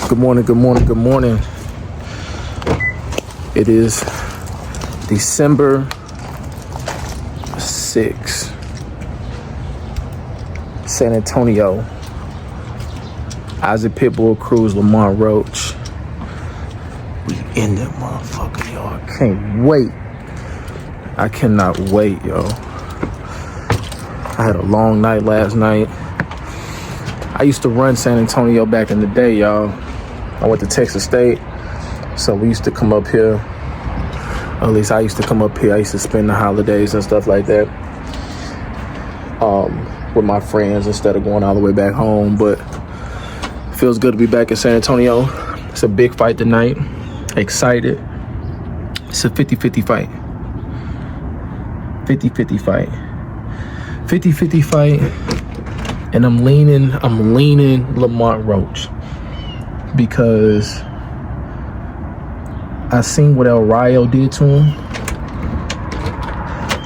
Good morning, good morning, good morning. It is December 6th. San Antonio. Isaac Pitbull, Cruz, Lamont, Roach. We in that motherfucker, y'all. I can't wait. I cannot wait, yo. I had a long night last night. I used to run San Antonio back in the day, y'all. I went to Texas State, so we used to come up here. At least I used to come up here. I used to spend the holidays and stuff like that with my friends instead of going all the way back home. But it feels good to be back in San Antonio. It's a big fight tonight. Excited. It's a 50-50 fight. 50-50 fight. 50-50 fight. And I'm leaning Lamont Roach. Because I seen what El Rayo did to him,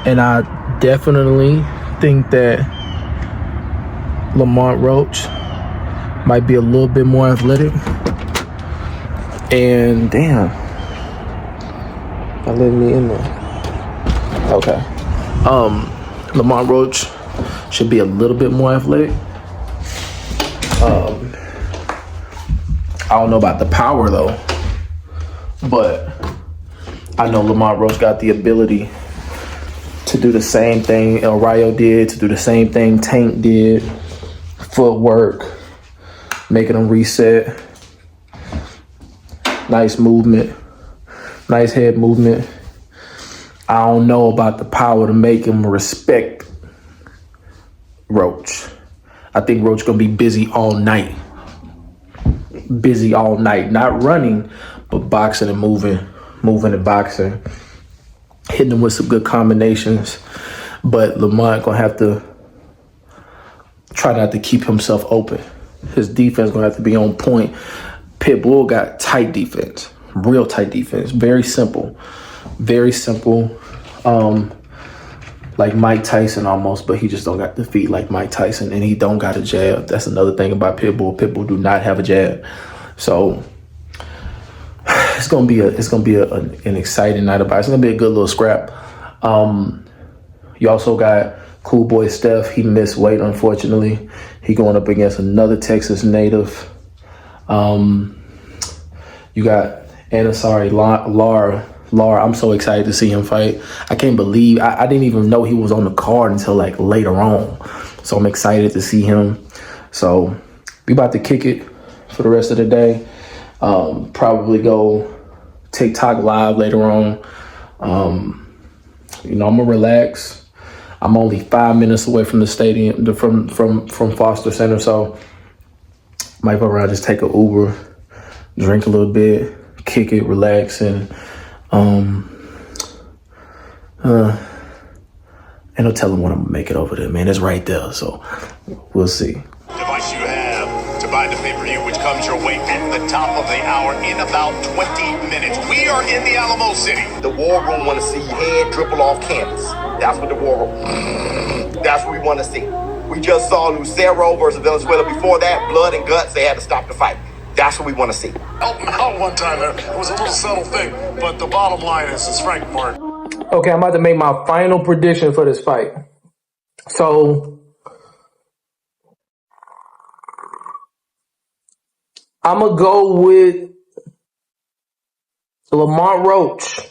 and I definitely think that Lamont Roach might be a little bit more athletic. And damn, I let me in there. Okay, Lamont Roach should be a little bit more athletic. I don't know about the power though, but I know Lamont Roach got the ability to do the same thing El Rayo did, to do the same thing Tank did, footwork, making him reset, nice movement, nice head movement. I don't know about the power to make him respect Roach. I think Roach gonna be busy all night. Not running, but boxing and moving and boxing, hitting him with some good combinations. But Lamont gonna have to try not to keep himself open. His defense gonna have to be on point. Pitbull got tight defense, real tight defense, very simple. Like Mike Tyson almost, but he just don't got the feet like Mike Tyson, and he don't got a jab. That's another thing about Pitbull. Pitbull do not have a jab, so it's gonna be an exciting night of boxing. It's gonna be a good little scrap. You also got Cool Boy Steph. He missed weight, unfortunately. He going up against another Texas native. You got Anasari Lara, I'm so excited to see him fight. I can't believe, I didn't even know he was on the card until like later on. So I'm excited to see him. So we about to kick it for the rest of the day. Probably go TikTok live later on. I'm gonna relax. I'm only 5 minutes away from the stadium, from Foster Center. So might go around, just take an Uber, drink a little bit, kick it, relax, and ain't no telling when I'm gonna make it over there, man. It's right there, so we'll see. Device you have to buy the pay-per-view, which comes your way at the top of the hour in about 20 minutes. We are in the Alamo City. The war room want to see your head dribble off canvas. That's what the war room. That's what we want to see. We just saw Lucero versus Venezuela. Before that, blood and guts. They had to stop the fight. That's what we want to see. Help him out one time there. It was a little subtle thing, but the bottom line is Frank Martin. Okay, I'm about to make my final prediction for this fight. So I'm gonna go with Lamont Roach,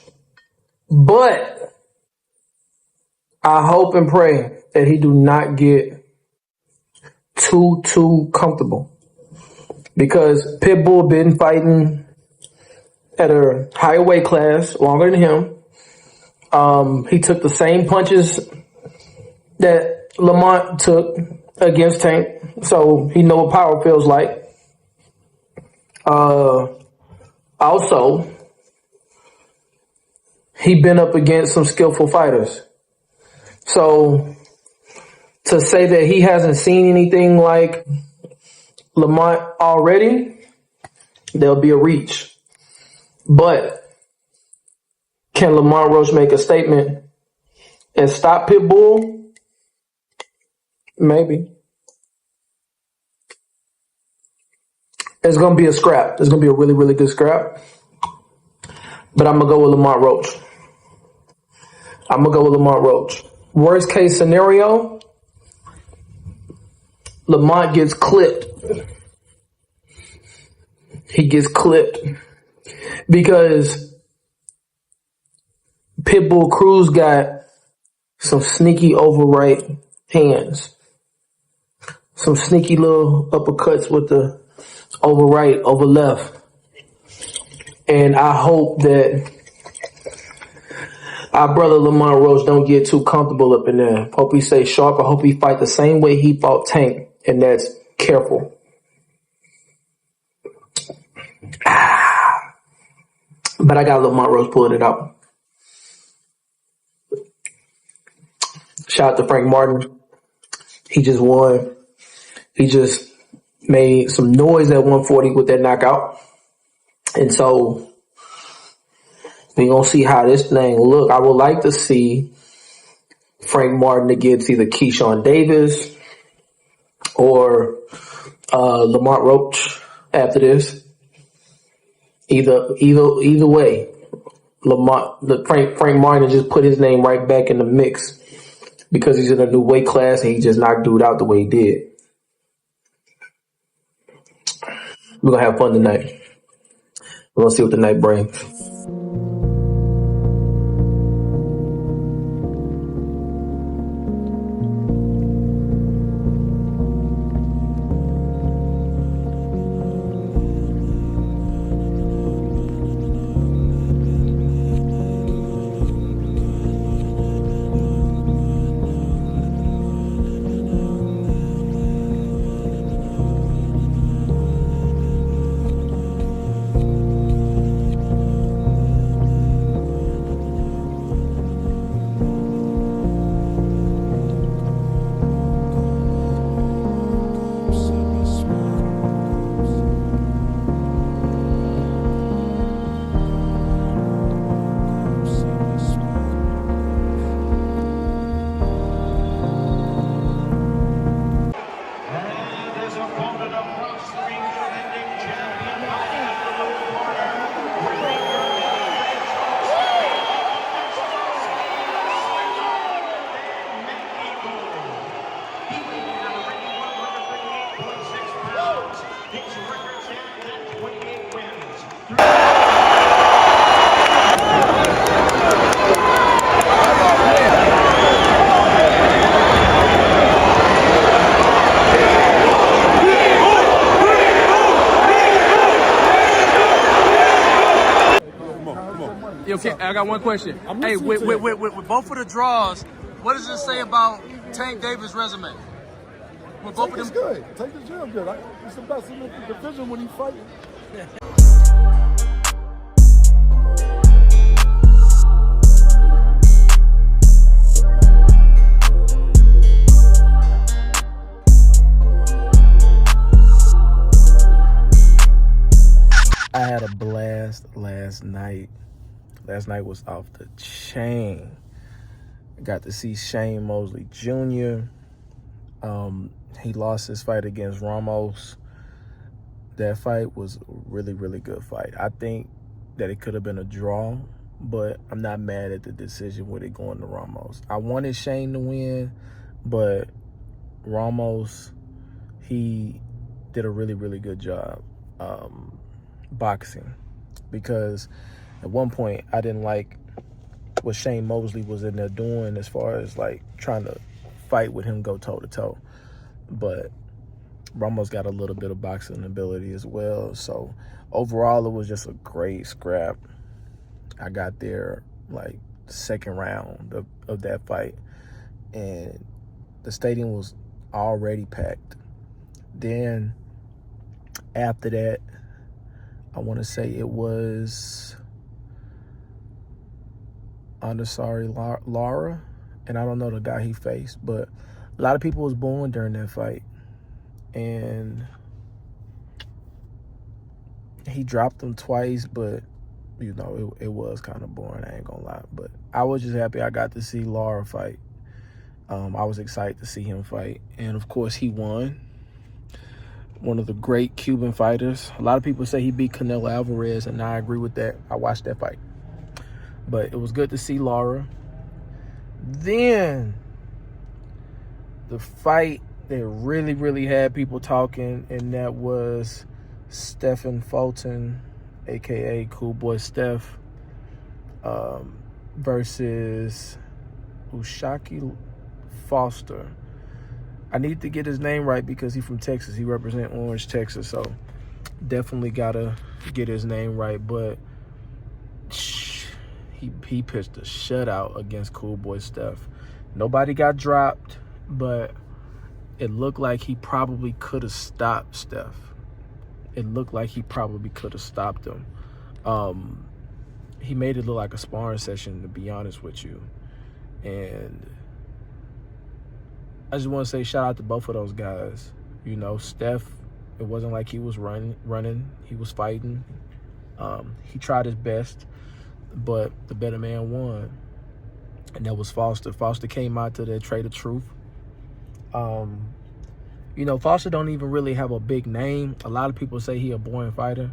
but I hope and pray that he do not get too comfortable. Because Pitbull been fighting at a higher weight class longer than him. He took the same punches that Lamont took against Tank, so he know what power feels like. Also, he been up against some skillful fighters. So to say that he hasn't seen anything like Lamont already, there'll be a reach. But can Lamont Roach make a statement and stop Pitbull? Maybe. It's going to be a scrap. It's going to be a really, really good scrap. But I'm going to go with Lamont Roach. Worst case scenario, Lamont gets clipped. He gets clipped because Pitbull Cruz got some sneaky overright hands. Some sneaky little uppercuts with the over right, over left. And I hope that our brother Lamont Roach don't get too comfortable up in there. Hope he stay sharp. I hope he fight the same way he fought Tank, and that's careful. But I got Lamont Roach pulling it out. Shout out to Frank Martin. He just won. He just made some noise at 140 with that knockout. And so we're going to see how this thing look. I would like to see Frank Martin against either Keyshawn Davis or Lamont Roach after this. Either way, Frank Martin just put his name right back in the mix because he's in a new weight class and he just knocked dude out the way he did. We're going to have fun tonight. We're going to see what the night brings. Okay, I got one question. Hey, with both of the draws, what does it say about Tank Davis' resume? With both of them, good. Tank is real good. He's the best in the division when he's fighting. I had a blast last night. Last night was off the chain. I got to see Shane Mosley Jr. He lost his fight against Ramos. That fight was a really, really good fight. I think that it could have been a draw, but I'm not mad at the decision with it going to Ramos. I wanted Shane to win, but Ramos, he did a really, really good job boxing, because at one point I didn't like what Shane Mosley was in there doing as far as like trying to fight with him, go toe to toe. But Ramos got a little bit of boxing ability as well. So overall, it was just a great scrap. I got there like the second round of that fight, and the stadium was already packed. Then after that, I want to say it was undercard Lara, and I don't know the guy he faced, but a lot of people was booing during that fight, and he dropped him twice, but you know, it was kind of boring, I ain't gonna lie. But I was just happy I got to see Lara fight. I was excited to see him fight, and of course he won. one of the great Cuban fighters. A lot of people say he beat Canelo Alvarez, and I agree with that. I watched that fight. But it was good to see Lara. Then the fight that really, really had people talking, and that was Stephen Fulton, a.k.a. Cool Boy Steph, versus Ushaki Foster. I need to get his name right because he's from Texas. He represents Orange, Texas, so definitely got to get his name right. But he pitched a shutout against Cool Boy Steph. Nobody got dropped, but it looked like he probably could have stopped Steph. It looked like he probably could have stopped him. He made it look like a sparring session, to be honest with you. And I just want to say shout out to both of those guys. You know, Steph, it wasn't like he was running. He was fighting. He tried his best, but the better man won. And that was Foster. Foster came out to that Trade of Truth. You know, Foster don't even really have a big name. A lot of people say he a boring fighter.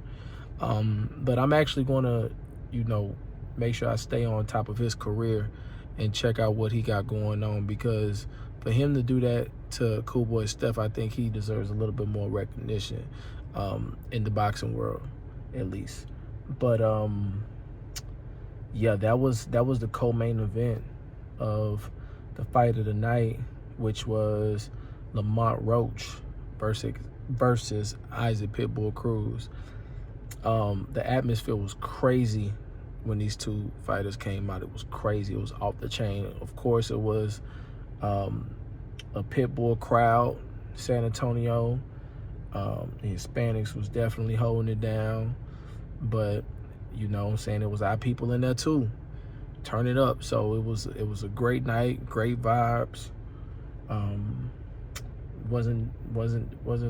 But I'm actually going to, you know, make sure I stay on top of his career and check out what he got going on, because for him to do that to Cool Boy Steph, I think he deserves a little bit more recognition in the boxing world, at least. But yeah, that was the co-main event of the fight of the night, which was Lamont Roach versus Isaac Pitbull Cruz. The atmosphere was crazy when these two fighters came out. It was crazy. It was off the chain. Of course, it was a Pitbull crowd, San Antonio. The Hispanics was definitely holding it down. But, you know what I'm saying, it was our people in there too. Turn it up. So it was a great night, great vibes. Wasn't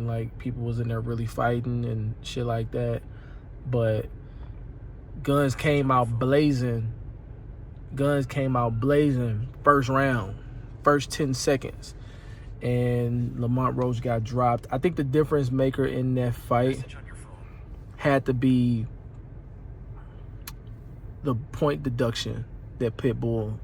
like people was in there really fighting and shit like that. But guns came out blazing. First round, first 10 seconds. And Lamont Roach got dropped. I think the difference maker in that fight had to be the point deduction that Pitbull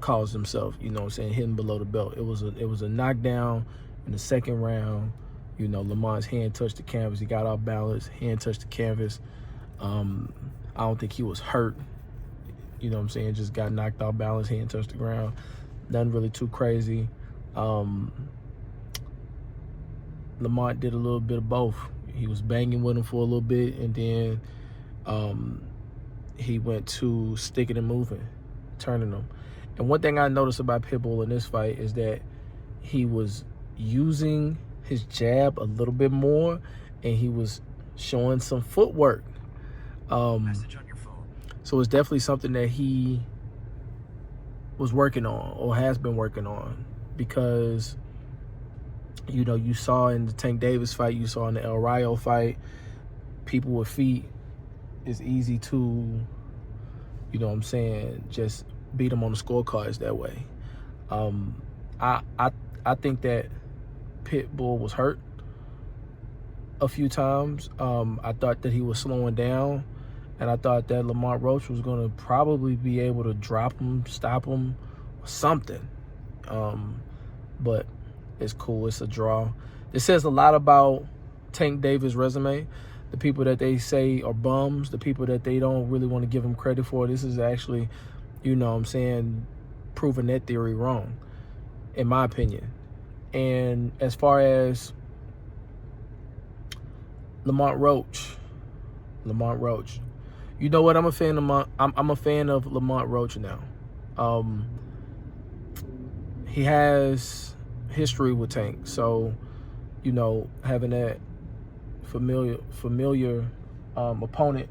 caused himself, you know what I'm saying, hitting below the belt. It was a knockdown in the second round. You know, Lamont's hand touched the canvas. He got off balance, hand touched the canvas. I don't think he was hurt. You know what I'm saying? Just got knocked off balance, hand touched the ground. Nothing really too crazy. Lamont did a little bit of both. He was banging with him for a little bit, and then he went to sticking and moving, turning him. And one thing I noticed about Pitbull in this fight is that he was using his jab a little bit more, and he was showing some footwork. So it's definitely something that he was working on, or has been working on, because, you know, you saw in the Tank Davis fight, you saw in the El Rayo fight, people with feet, it's easy to, you know what I'm saying, just beat them on the scorecards that way. I think that Pitbull was hurt a few times. I thought that he was slowing down, and I thought that Lamont Roach was going to probably be able to drop him, stop him, or something. But it's cool. It's a draw. It says a lot about Tank Davis' resume. The people that they say are bums, the people that they don't really want to give him credit for. This is actually, you know what I'm saying, proving that theory wrong, in my opinion. And as far as Lamont Roach, you know what? I'm a fan of I'm a fan of Lamont Roach now. He has history with Tank, so, you know, having that familiar opponent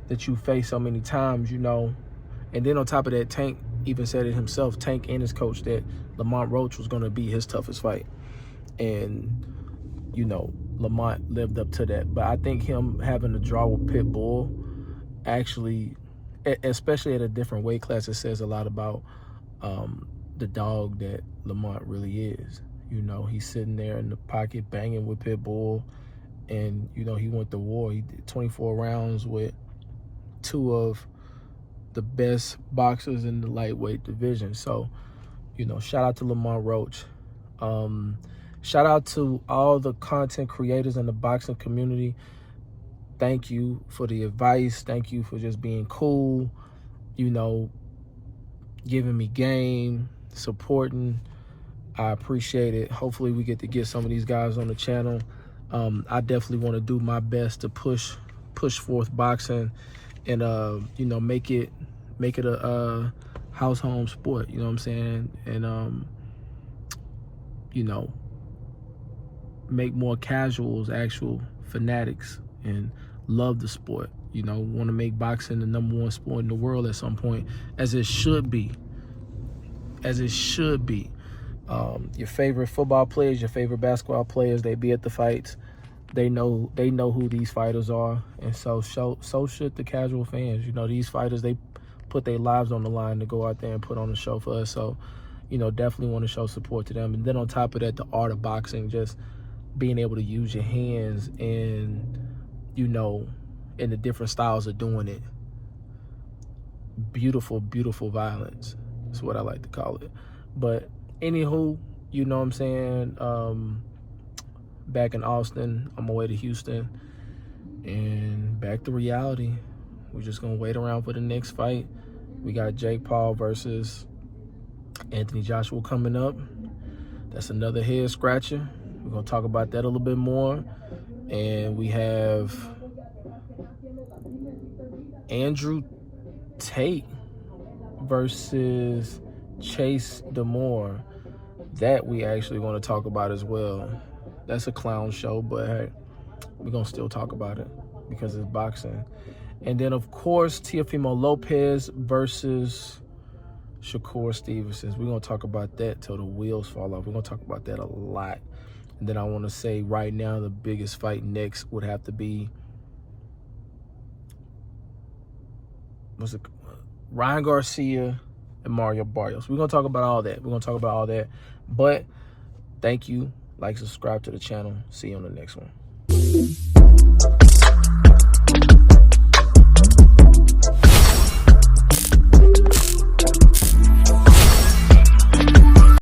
that you face so many times, you know. And then on top of that, Tank even said it himself, Tank and his coach, that Lamont Roach was going to be his toughest fight. And, you know, Lamont lived up to that. But I think him having a draw with Pitbull, actually, especially at a different weight class, it says a lot about the dog that Lamont really is. You know, he's sitting there in the pocket banging with Pitbull. And, you know, he went to war. He did 24 rounds with 2 of the best boxers in the lightweight division. So, you know, shout out to Lamont Roach. Shout out to all the content creators in the boxing community. Thank you for the advice. Thank you for just being cool, you know, giving me game, supporting. I appreciate it. Hopefully we get to get some of these guys on the channel. I definitely want to do my best to push forth boxing and, you know, make it a household sport, you know what I'm saying? And, you know, make more casuals actual fanatics and love the sport. You know, want to make boxing the #1 sport in the world at some point, as it should be. As it should be. Your favorite football players, your favorite basketball players, they be at the fights. They know who these fighters are, and so should the casual fans. You know, these fighters, they put their lives on the line to go out there and put on a show for us. So, you know, definitely want to show support to them. And then on top of that, the art of boxing, just being able to use your hands and, you know, in the different styles of doing it. Beautiful, beautiful violence is what I like to call it. But anywho, you know what I'm saying? Back in Austin, on my way to Houston, and back to reality. We're just gonna wait around for the next fight. We got Jake Paul versus Anthony Joshua coming up. That's another head scratcher. We're gonna talk about that a little bit more. And we have Andrew Tate versus Chase Demore. That we actually want to talk about as well. That's a clown show, but hey, we're gonna still talk about it because it's boxing. And then of course, Teofimo Lopez versus Shakur Stevenson. We're gonna talk about that till the wheels fall off. We're gonna talk about that a lot. And then I want to say right now, the biggest fight next would have to be Ryan Garcia and Mario Barrios. We're gonna talk about all that. But thank you. Like, subscribe to the channel. See you on the next one.